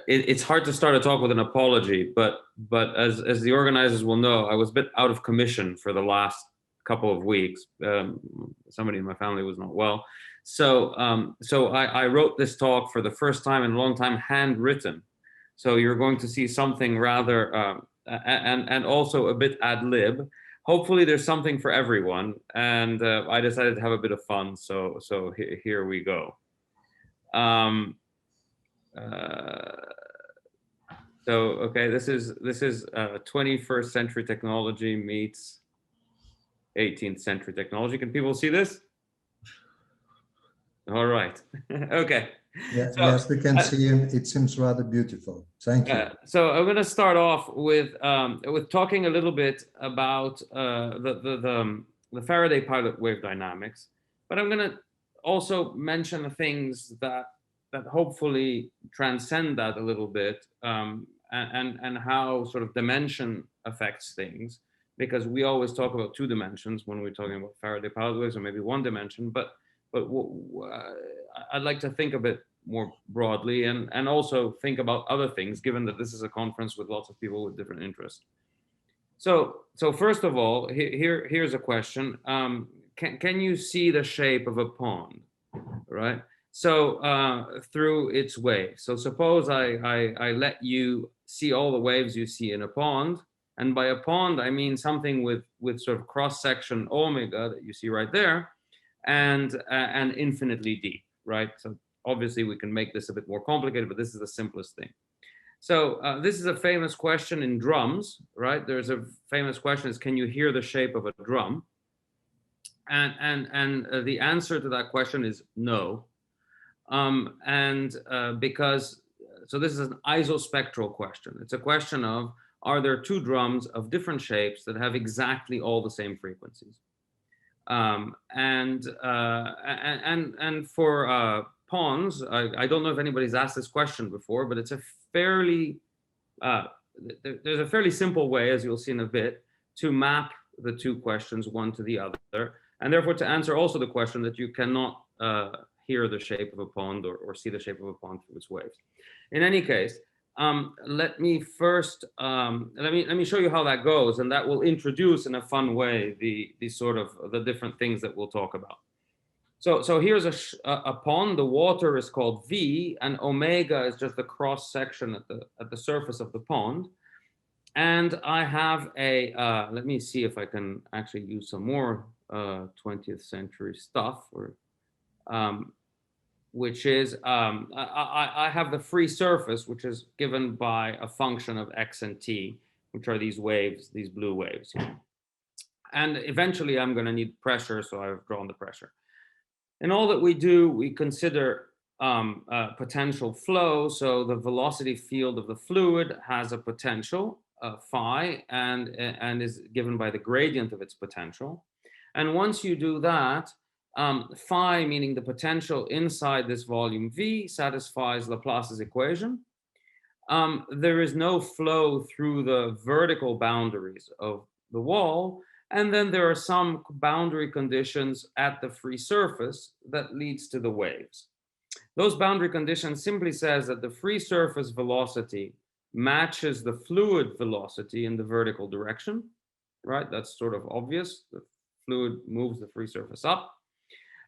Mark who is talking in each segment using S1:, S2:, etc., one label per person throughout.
S1: it's hard to start a talk with an apology, but as the organizers will know, I was a bit out of commission for the last couple of weeks. Somebody in my family was not well, so I wrote this talk for the first time in a long time, handwritten. So you're going to see something rather and also a bit ad lib. Hopefully, there's something for everyone, and I decided to have a bit of fun. So here we go. So okay, this is 21st century technology meets 18th century technology. Can people see this? All right. Okay.
S2: Yeah,
S1: so,
S2: yes, we can see him. It seems rather beautiful. Thank you.
S1: So I'm going to start off with talking a little bit about the Faraday Pilot Wave Dynamics, but I'm going to also mention things that hopefully transcend that a little bit, and how sort of dimension affects things, because we always talk about two dimensions when we're talking about Faraday Pilot waves, or maybe one dimension, but I'd like to think of it more broadly, and also think about other things, given that this is a conference with lots of people with different interests. So first of all, here's a question. Can you see the shape of a pond, right? So through its waves. So suppose I let you see all the waves you see in a pond, and by a pond I mean something with sort of cross section omega that you see right there, and infinitely deep, right? So obviously we can make this a bit more complicated, but this is the simplest thing. So this is a famous question in drums, right? There's a famous question is, can you hear the shape of a drum? And the answer to that question is no. Because, so this is an isospectral question. It's a question of, are there two drums of different shapes that have exactly all the same frequencies? And for ponds, I don't know if anybody's asked this question before, but it's a fairly, there's a fairly simple way, as you'll see in a bit, to map the two questions one to the other, and therefore to answer also the question that you cannot hear the shape of a pond or see the shape of a pond through its waves. In any case, let me first let me show you how that goes, and that will introduce in a fun way the sort of the different things that we'll talk about. So here's a pond. The water is called V, and omega is just the cross section at the surface of the pond. And I have a let me see if I can actually use some more 20th century stuff, or which is, I have the free surface, which is given by a function of x and t, which are these waves, these blue waves here. And eventually I'm going to need pressure, so I've drawn the pressure. In all that we do, we consider potential flow. So the velocity field of the fluid has a potential, phi, and is given by the gradient of its potential. And once you do that, phi, meaning the potential inside this volume V, satisfies Laplace's equation. There is no flow through the vertical boundaries of the wall, and then there are some boundary conditions at the free surface that leads to the waves. Those boundary conditions simply says that the free surface velocity matches the fluid velocity in the vertical direction, right? That's sort of obvious. The fluid moves the free surface up.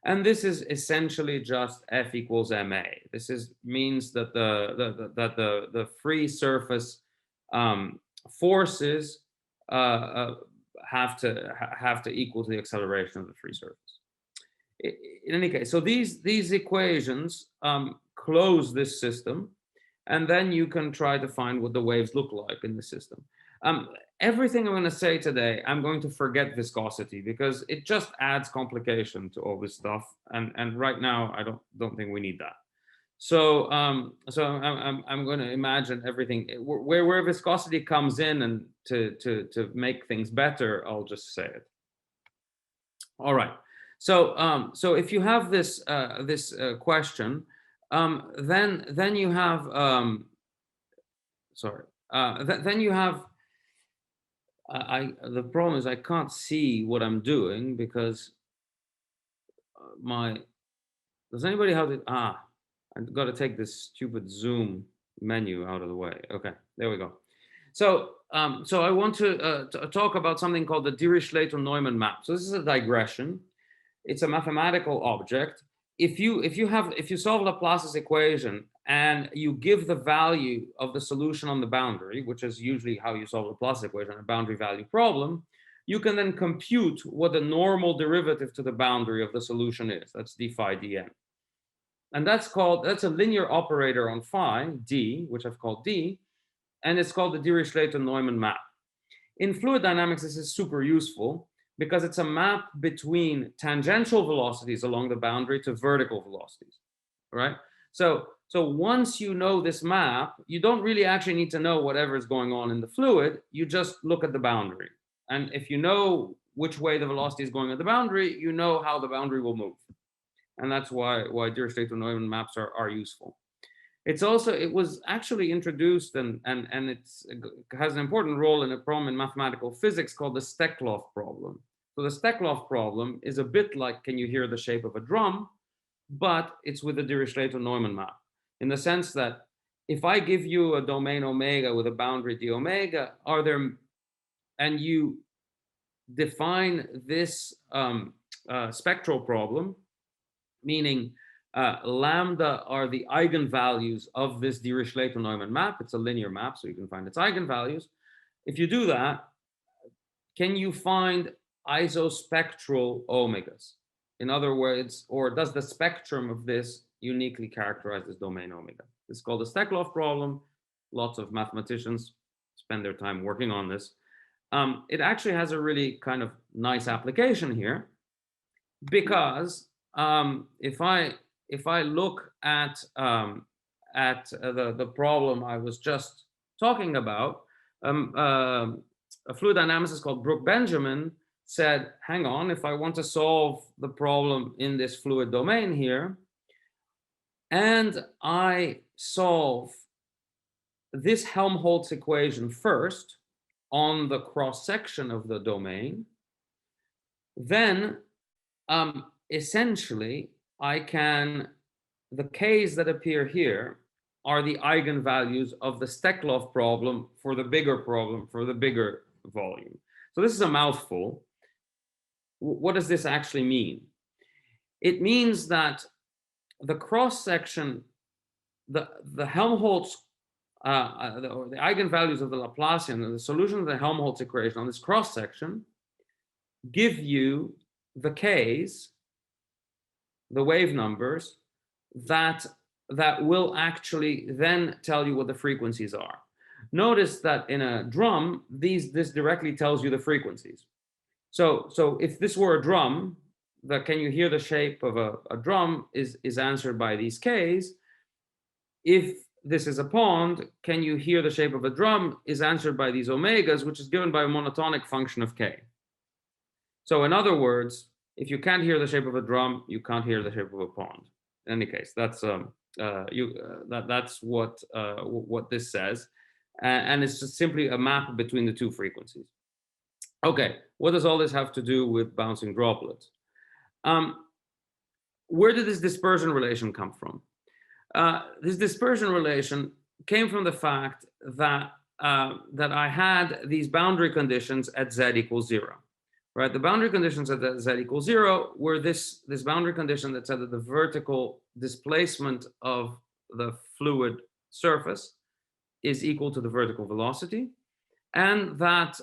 S1: And this is essentially just F equals ma. This means that the free surface forces have to equal to the acceleration of the free surface. In any case, so these equations close this system, and then you can try to find what the waves look like in the system. Everything I'm going to say today, I'm going to forget viscosity, because it just adds complication to all this stuff, and right now I don't think we need that. So I'm going to imagine everything where viscosity comes in, and to make things better, I'll just say it. All right. So if you have this question, then you have then you have. The problem is I can't see what I'm doing, because does anybody have it? I've got to take this stupid Zoom menu out of the way. Okay, there we go. So, so I want to talk about something called the Dirichlet Neumann map. So this is a digression. It's a mathematical object. If you solve Laplace's equation and you give the value of the solution on the boundary, which is usually how you solve Laplace's equation, a boundary value problem, you can then compute what the normal derivative to the boundary of the solution is. That's d phi dn. And that's a linear operator on phi, d, which I've called d, and it's called the Dirichlet Neumann map. In fluid dynamics, this is super useful because it's a map between tangential velocities along the boundary to vertical velocities, right? So once you know this map, you don't really actually need to know whatever is going on in the fluid. You just look at the boundary. And if you know which way the velocity is going at the boundary, you know how the boundary will move. And that's why Dirichlet Neumann maps are useful. It was actually introduced and it has an important role in a problem in mathematical physics called the Steklov problem. So the Steklov problem is a bit like, can you hear the shape of a drum? But it's with the Dirichlet Neumann map, in the sense that if I give you a domain omega with a boundary d omega, and you define this spectral problem, meaning lambda are the eigenvalues of this Dirichlet Neumann map. It's a linear map, so you can find its eigenvalues. If you do that, can you find isospectral omegas? In other words, or does the spectrum of this uniquely characterize this domain omega? It's called the Steklov problem. Lots of mathematicians spend their time working on this. It actually has a really kind of nice application here, because if I look at the problem I was just talking about, a fluid dynamicist called Brooke Benjamin said, hang on, if I want to solve the problem in this fluid domain here, and I solve this Helmholtz equation first on the cross section of the domain, then essentially the k's that appear here are the eigenvalues of the Steklov problem for the bigger volume. So this is a mouthful. What does this actually mean? It means that the cross section, the Helmholtz, the eigenvalues of the Laplacian, the solution of the Helmholtz equation on this cross section give you the k's, the wave numbers, that will actually then tell you what the frequencies are. Notice that in a drum, this directly tells you the frequencies. So if this were a drum, the can you hear the shape of a drum is answered by these k's. If this is a pond, can you hear the shape of a drum is answered by these omegas, which is given by a monotonic function of k. So in other words, if you can't hear the shape of a drum, you can't hear the shape of a pond. In any case, that's what this says, and it's just simply a map between the two frequencies. Okay, what does all this have to do with bouncing droplets? Where did this dispersion relation come from? This dispersion relation came from the fact that I had these boundary conditions at z equals 0. Right, the boundary conditions at z equals 0 were this boundary condition that said that the vertical displacement of the fluid surface is equal to the vertical velocity, and that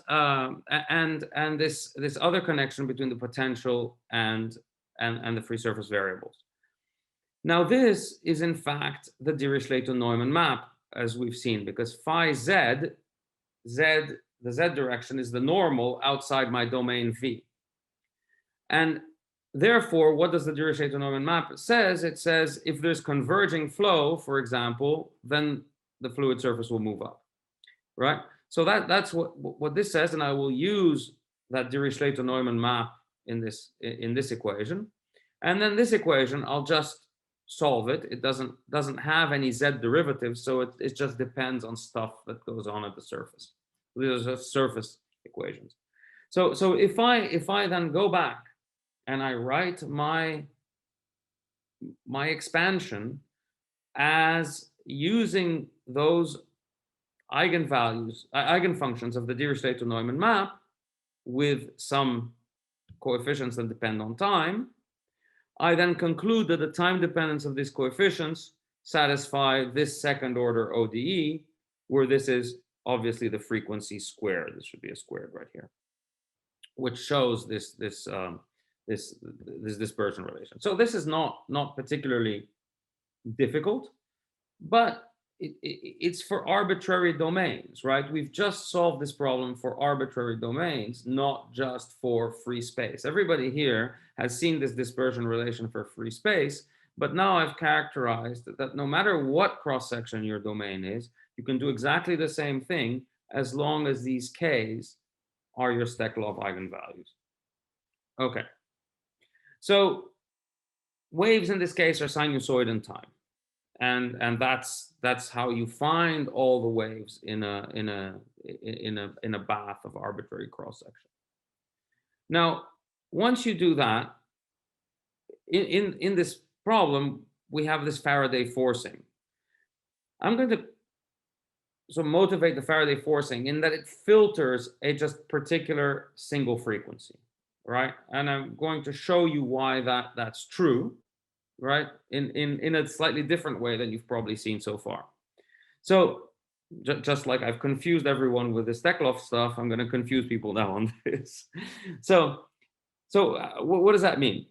S1: and this other connection between the potential and the free surface variables. Now this is in fact the Dirichlet Neumann map, as we've seen, because phi z, the z direction is the normal outside my domain V. And therefore, what does the Dirichlet Neumann map says? It says if there's converging flow, for example, then the fluid surface will move up, right? So that's what this says, and I will use that Dirichlet Neumann map in this equation. And then this equation, I'll just solve it. It doesn't have any z derivatives, so it just depends on stuff that goes on at the surface. These are surface equations. So if I then go back and I write my expansion as using those eigenvalues, eigenfunctions of the Dirichlet Neumann map with some coefficients that depend on time, I then conclude that the time dependence of these coefficients satisfy this second order ODE, where this is obviously the frequency squared. This should be a squared right here, which shows this dispersion relation. So this is not particularly difficult, but it's for arbitrary domains, right? We've just solved this problem for arbitrary domains, not just for free space. Everybody here has seen this dispersion relation for free space, but now I've characterized that no matter what cross-section your domain is, you can do exactly the same thing as long as these k's are your Steklov eigenvalues. Okay, so waves in this case are sinusoid in time. And that's how you find all the waves in a bath of arbitrary cross section. Now, once you do that, in this problem, we have this Faraday forcing. I'm going to motivate the Faraday forcing in that it filters a just particular single frequency, right? And I'm going to show you why that's true, right? In a slightly different way than you've probably seen so far. So just like I've confused everyone with the Steklov stuff, I'm going to confuse people now on this. So what does that mean?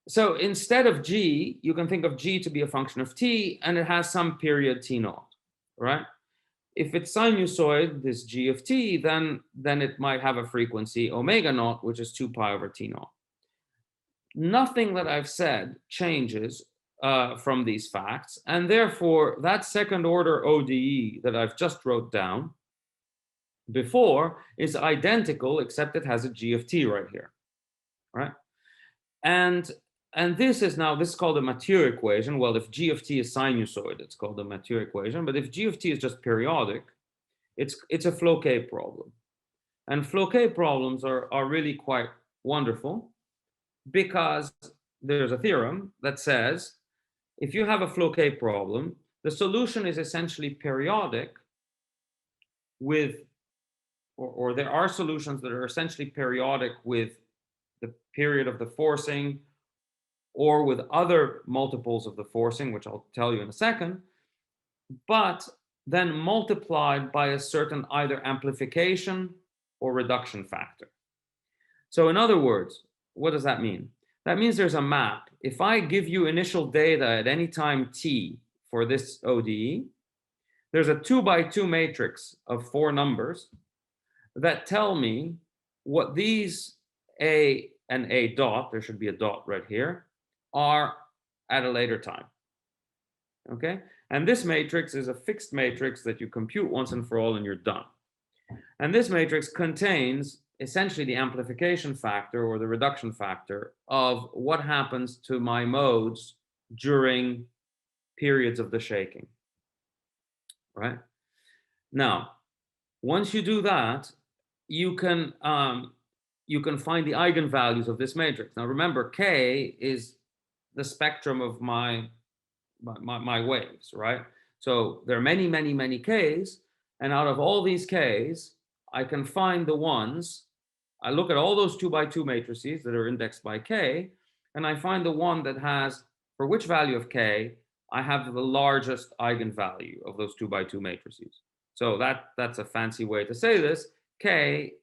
S1: So instead of g, you can think of g to be a function of t, and it has some period t naught, right? If it's sinusoid, this g of t, then it might have a frequency omega naught, which is 2 pi over t naught. Nothing that I've said changes from these facts, and therefore that second order ODE that I've just wrote down before is identical, except it has a g of t right here, right? And this is called a Mathieu equation. Well, if g of t is sinusoid, it's called the Mathieu equation. But if g of t is just periodic, it's a Floquet problem. And Floquet problems are really quite wonderful, because there's a theorem that says if you have a Floquet problem, the solution is essentially periodic with, or there are solutions that are essentially periodic with the period of the forcing or with other multiples of the forcing, which I'll tell you in a second, but then multiplied by a certain either amplification or reduction factor. So in other words, what does that mean? That means there's a map. If I give you initial data at any time t for this ODE, there's a 2 by 2 matrix of 4 numbers that tell me what these a and a dot, there should be a dot right here, are at a later time. Okay? And this matrix is a fixed matrix that you compute once and for all and you're done. And this matrix contains essentially the amplification factor or the reduction factor of what happens to my modes during periods of the shaking, right? Now, once you do that, you can find the eigenvalues of this matrix. Now, remember, K is the spectrum of my waves, right? So there are many, many, many Ks, and out of all these Ks, I can find the ones. I look at all those 2 by 2 matrices that are indexed by K, and I find the one that has, for which value of K, I have the largest eigenvalue of those 2 by 2 matrices. So that's a fancy way to say this. K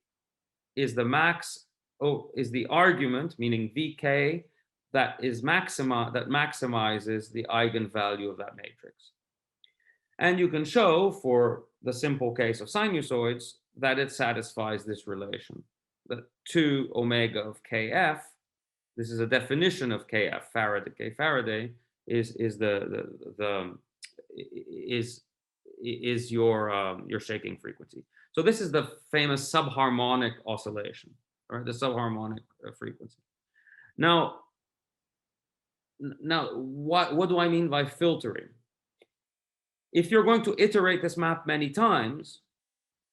S1: is the is the argument, meaning Vk, that maximizes the eigenvalue of that matrix. And you can show, for the simple case of sinusoids, that it satisfies this relation. The 2 omega of Kf, this is a definition of Kf, Faraday, K Faraday, is your shaking frequency. So this is the famous subharmonic oscillation, right? The subharmonic frequency. Now, what do I mean by filtering? If you're going to iterate this map many times,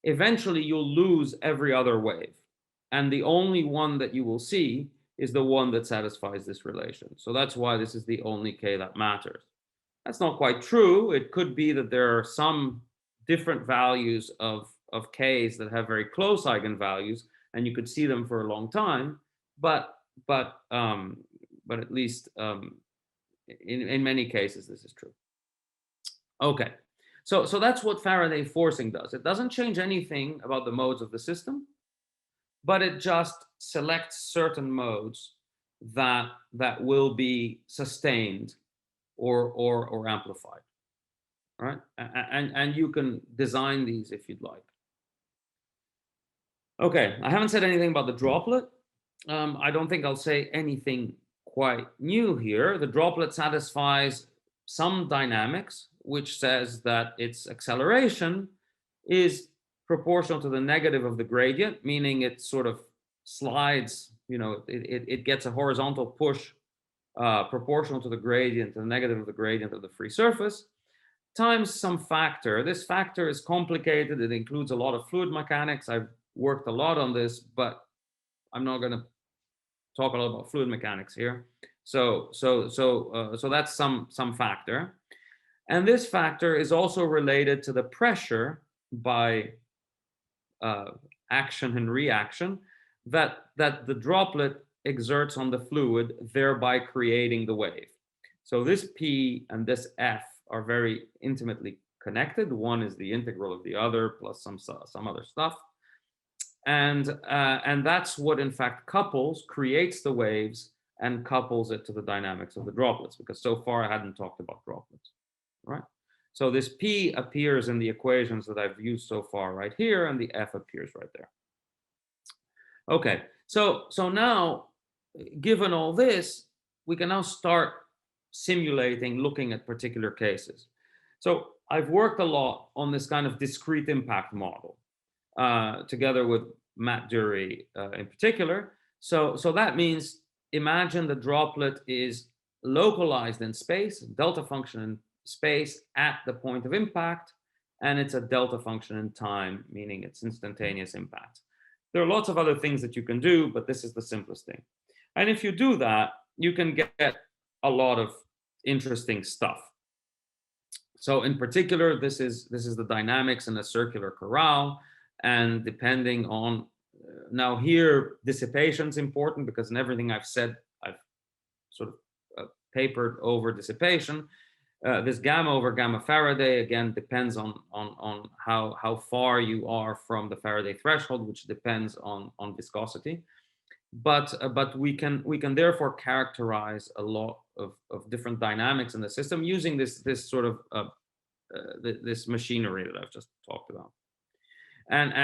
S1: eventually you'll lose every other wave. And the only one that you will see is the one that satisfies this relation. So that's why this is the only K that matters. That's not quite true. It could be that there are some different values of k's that have very close eigenvalues, and you could see them for a long time. But at least in many cases, this is true. Okay, so that's what Faraday forcing does. It doesn't change anything about the modes of the system, but it just selects certain modes that will be sustained or amplified. All right, and you can design these if you'd like. Okay, I haven't said anything about the droplet. I don't think I'll say anything quite new here. The droplet satisfies some dynamics, which says that its acceleration is proportional to the negative of the gradient, meaning it sort of slides, it gets a horizontal push proportional to the gradient, the negative of the gradient of the free surface, times some factor. This factor is complicated. It includes a lot of fluid mechanics. I've worked a lot on this, but I'm not going to talk a lot about fluid mechanics here. So that's some factor. And this factor is also related to the pressure by action and reaction that the droplet exerts on the fluid, thereby creating the wave. So this P and this F are very intimately connected. One is the integral of the other plus some other stuff. And that's what in fact creates the waves and couples it to the dynamics of the droplets, because so far I hadn't talked about droplets, right? So this P appears in the equations that I've used so far right here, and the F appears right there. Okay, so now, given all this, we can now start simulating, looking at particular cases. So I've worked a lot on this kind of discrete impact model, together with Matt Dury in particular. So that means imagine the droplet is localized in space, delta function in space at the point of impact, and it's a delta function in time, meaning it's instantaneous impact. There are lots of other things that you can do, but this is the simplest thing. And if you do that, you can get a lot of interesting stuff. So in particular, this is the dynamics in a circular corral. And depending on, now here, dissipation is important, because in everything I've said, I've sort of papered over dissipation. This gamma over gamma Faraday, again, depends on how far you are from the Faraday threshold, which depends on viscosity. But we can therefore characterize a lot of different dynamics in the system using this sort of this machinery that I've just talked about. And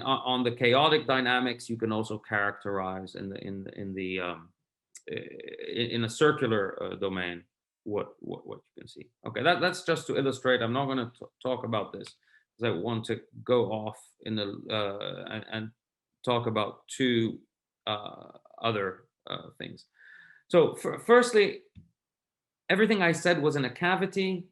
S1: on the chaotic dynamics, you can also characterize in a circular domain what you can see. Okay, that's just to illustrate. I'm not going to talk about this because I want to go off in the and talk about two other things. So firstly, everything I said was in a cavity.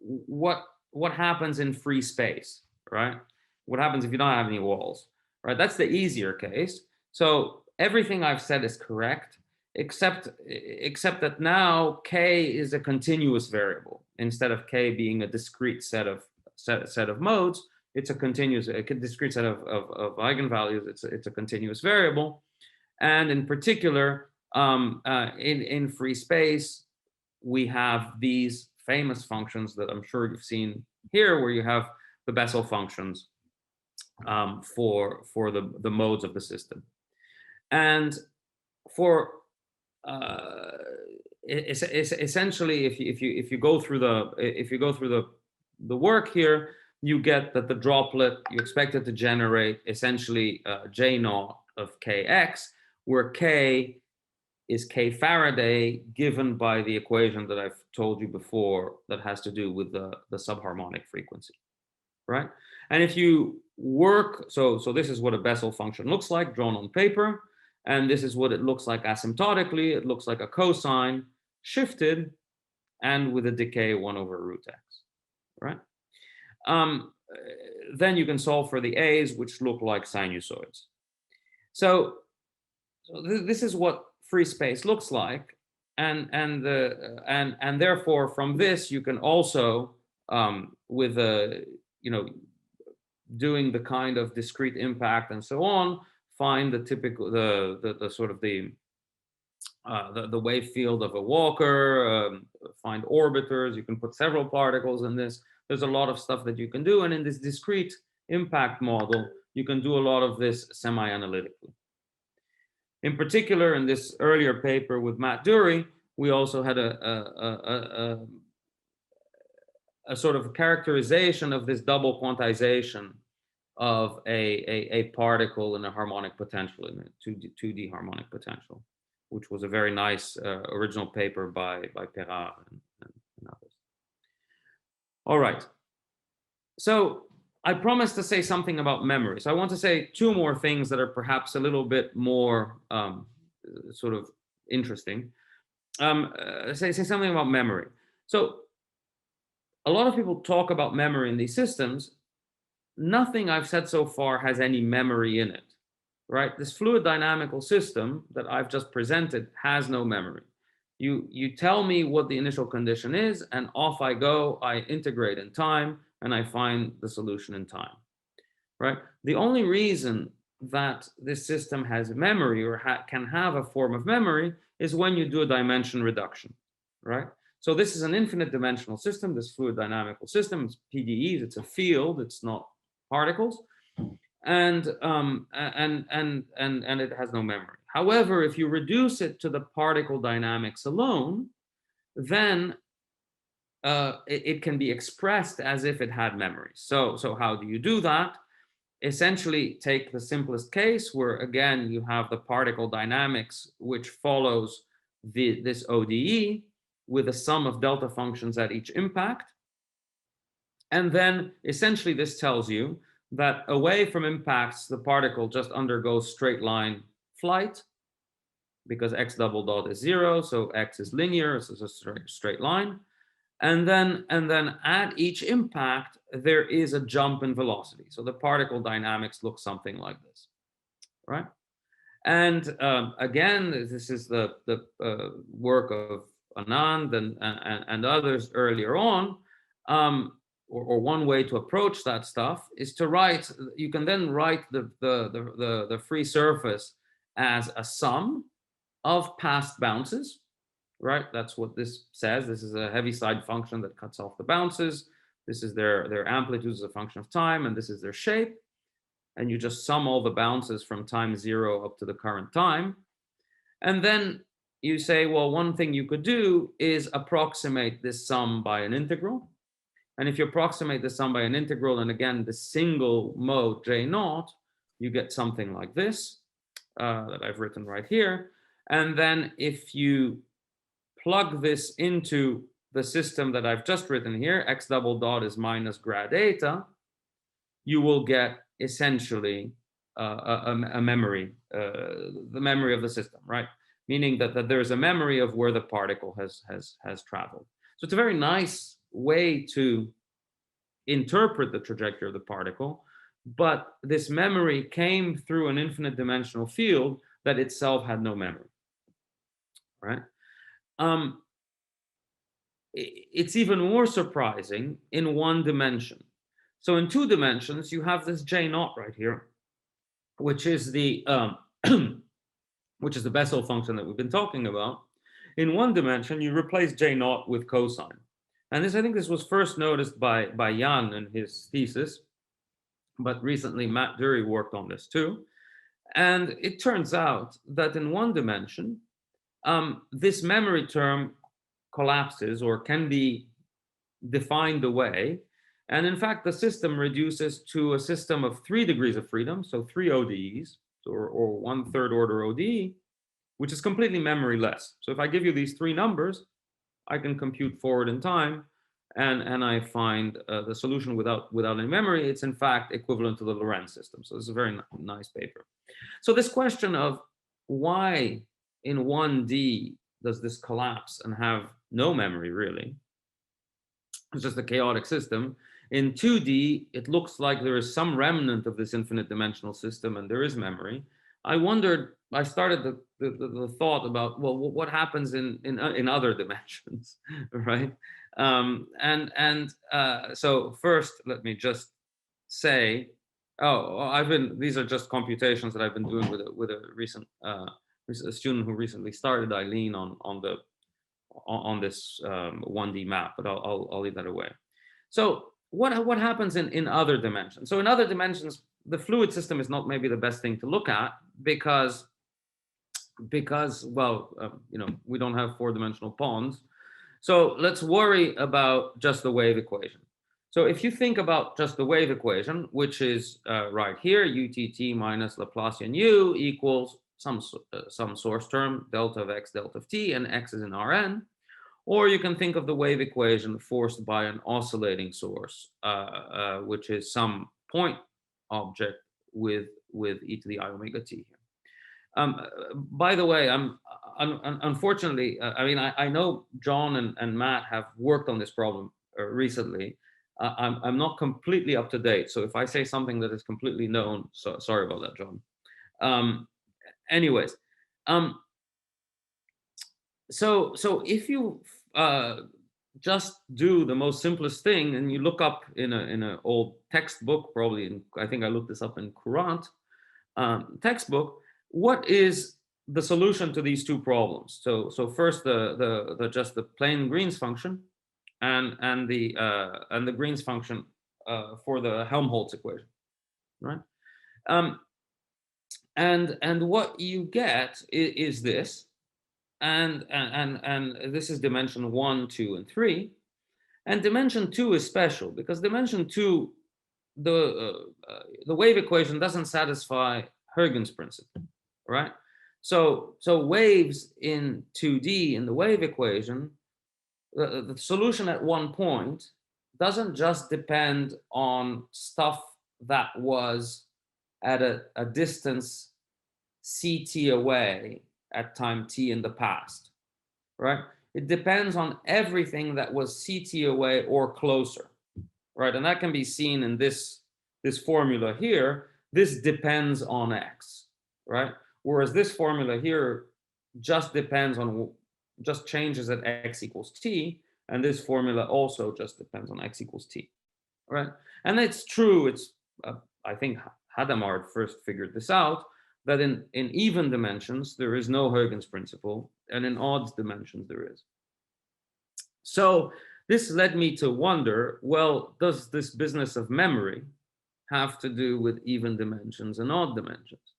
S1: What happens in free space, right? What happens if you don't have any walls, right? That's the easier case. So everything I've said is correct, except that now K is a continuous variable. Instead of K being a discrete set of modes, it's a discrete set of eigenvalues. It's a continuous variable. And in particular, in free space, we have these famous functions that I'm sure you've seen here, where you have the Bessel functions for the modes of the system. And for essentially, if you go through the work here, you get that the droplet, you expect it to generate essentially J naught of Kx, where K is K Faraday, given by the equation that I've told you before that has to do with the subharmonic frequency, right? And if you work, so this is what a Bessel function looks like drawn on paper, and this is what it looks like asymptotically. It looks like a cosine shifted and with a decay 1 over root x, right? Then you can solve for the a's, which look like sinusoids. So this is what free space looks like. and therefore from this you can also with doing the kind of discrete impact and so on, find the typical the sort of the wave field of a Walker, find orbiters. You can put several particles in this. There's a lot of stuff that you can do, and in this discrete impact model you can do a lot of this semi-analytically. In particular, in this earlier paper with Matt Dury, we also had a sort of characterization of this double quantization of a particle in a harmonic potential, in a 2D harmonic potential, which was a very nice original paper by Perard and others. All right. So I promised to say something about memory. So I want to say two more things that are perhaps a little bit more sort of interesting. Say something about memory. So a lot of people talk about memory in these systems. Nothing I've said so far has any memory in it, right? This fluid dynamical system that I've just presented has no memory. You tell me what the initial condition is, and off I go. I integrate in time, and I find the solution in time, right? The only reason that this system has memory or can have a form of memory is when you do a dimension reduction, right? So this is an infinite dimensional system, this fluid dynamical system. It's PDEs, it's a field, it's not particles, and it has no memory. However, if you reduce it to the particle dynamics alone, then it can be expressed as if it had memory. So how do you do that? Essentially, take the simplest case where, again, you have the particle dynamics, which follows this ODE with a sum of delta functions at each impact. And then essentially this tells you that away from impacts, the particle just undergoes straight line flight because x double dot is 0, so x is linear, so it's a straight line. And then at each impact, there is a jump in velocity. So the particle dynamics look something like this, right? And again, this is the work of Anand and others earlier on. Or one way to approach that stuff is to write. You can then write the free surface as a sum of past bounces, right? That's what this says. This is a Heaviside function that cuts off the bounces. This is their amplitude as a function of time, and this is their shape. And you just sum all the bounces from time 0 up to the current time. And then you say, well, one thing you could do is approximate this sum by an integral. And if you approximate the sum by an integral, and again, the single mode J naught, you get something like this that I've written right here. And then if you plug this into the system that I've just written here, x double dot is minus grad eta, you will get essentially a memory, the memory of the system, right? Meaning that there's a memory of where the particle has traveled. So it's a very nice way to interpret the trajectory of the particle, but this memory came through an infinite dimensional field that itself had no memory, right? It's even more surprising in one dimension. So in 2 dimensions, you have this J naught right here, which is the Bessel function that we've been talking about. In 1 dimension, you replace J naught with cosine. And I think this was first noticed by Jan in his thesis, but recently Matt Dury worked on this too. And it turns out that in 1 dimension, this memory term collapses or can be defined away. And in fact, the system reduces to a system of 3 degrees of freedom, so 3 ODEs, or 1/3 order ODE, which is completely memoryless. So if I give you these 3 numbers, I can compute forward in time, and I find the solution without any memory. It's in fact equivalent to the Lorentz system. So this is a very nice paper. So this question of why in 1D does this collapse and have no memory really? It's just a chaotic system. In 2D, it looks like there is some remnant of this infinite dimensional system and there is memory. I started the thought about, well, what happens in other dimensions, right? So first, let me just say, these are just computations that I've been doing with a recent a student who recently started, Eileen, on this 1D map, but I'll leave that away. So what happens in other dimensions? So in other dimensions, the fluid system is not maybe the best thing to look at because well, we don't have four-dimensional ponds. So let's worry about just the wave equation. So if you think about just the wave equation, which is right here, UTT minus Laplacian U equals some source term, delta of x, delta of t, and x is in Rn. Or you can think of the wave equation forced by an oscillating source, which is some point object with e to the I omega t here. By the way, unfortunately, I know John and Matt have worked on this problem recently. I'm not completely up to date, so if I say something that is completely known, so sorry about that, John. Anyways, so if you just do the most simplest thing and you look up in an old textbook, probably I think I looked this up in Courant textbook, what is the solution to these two problems? So first just the plain Green's function and the Green's function for the Helmholtz equation, right? And what you get is this, and this is dimension 1, 2, and 3, and dimension 2 is special because dimension 2, the wave equation doesn't satisfy Huygens principle, right? So waves in 2D in the wave equation, the solution at one point doesn't just depend on stuff that was at a distance ct away at time t in the past, right? It depends on everything that was ct away or closer, right? And that can be seen in this formula here. This depends on x, right? Whereas this formula here just changes at x equals t, and this formula also just depends on x equals t, right? And it's true, I think Hadamard first figured this out, that in even dimensions there is no Huygens principle, and in odd dimensions there is. So this led me to wonder, well, does this business of memory have to do with even dimensions and odd dimensions?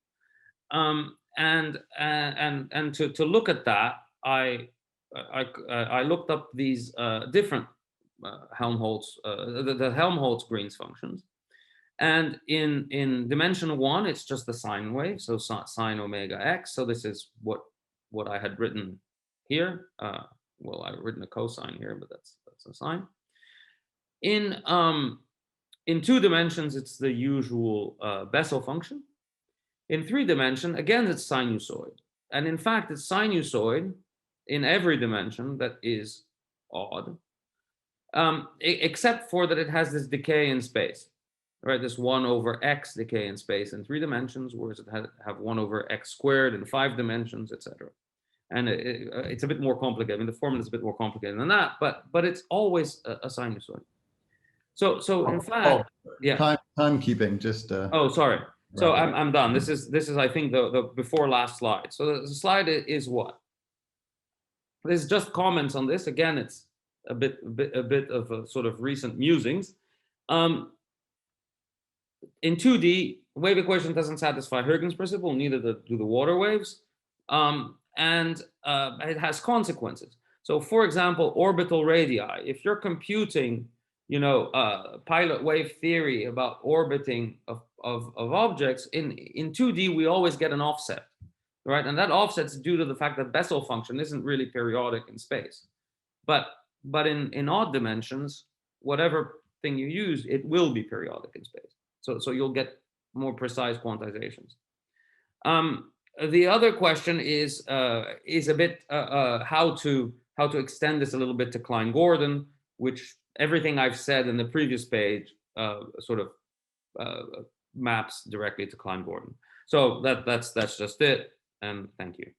S1: And to look at that, I looked up these different Helmholtz, the Helmholtz Green's functions. And in dimension 1, it's just a sine wave, so sine omega x. So this is what I had written here. Well, I've written a cosine here, but that's a sine. In 2 dimensions, it's the usual Bessel function. In 3 dimension, again, it's sinusoid. And in fact, it's sinusoid in every dimension that is odd, except for that it has this decay in space, right? This 1 over x decay in space in 3 dimensions, whereas it have 1 over x squared in 5 dimensions, etc. And it's a bit more complicated. I mean, the formula is a bit more complicated than that, but it's always a sinusoid. So in fact, yeah.
S2: Timekeeping, just.
S1: Oh, sorry. So I'm done. This is I think the before last slide. So the slide is what? There's just comments on this. Again, it's a bit of a sort of recent musings. In 2D, wave equation doesn't satisfy Huygens principle, neither do the water waves, and it has consequences. So, for example, orbital radii. If you're computing, pilot wave theory about orbiting of objects in 2D, we always get an offset, right? And that offset's due to the fact that Bessel function isn't really periodic in space, but in odd dimensions, whatever thing you use, it will be periodic in space. So you'll get more precise quantizations. The other question is a bit how to extend this a little bit to Klein-Gordon, which everything I've said in the previous page sort of maps directly to Klein-Gordon. So that's just it. And thank you.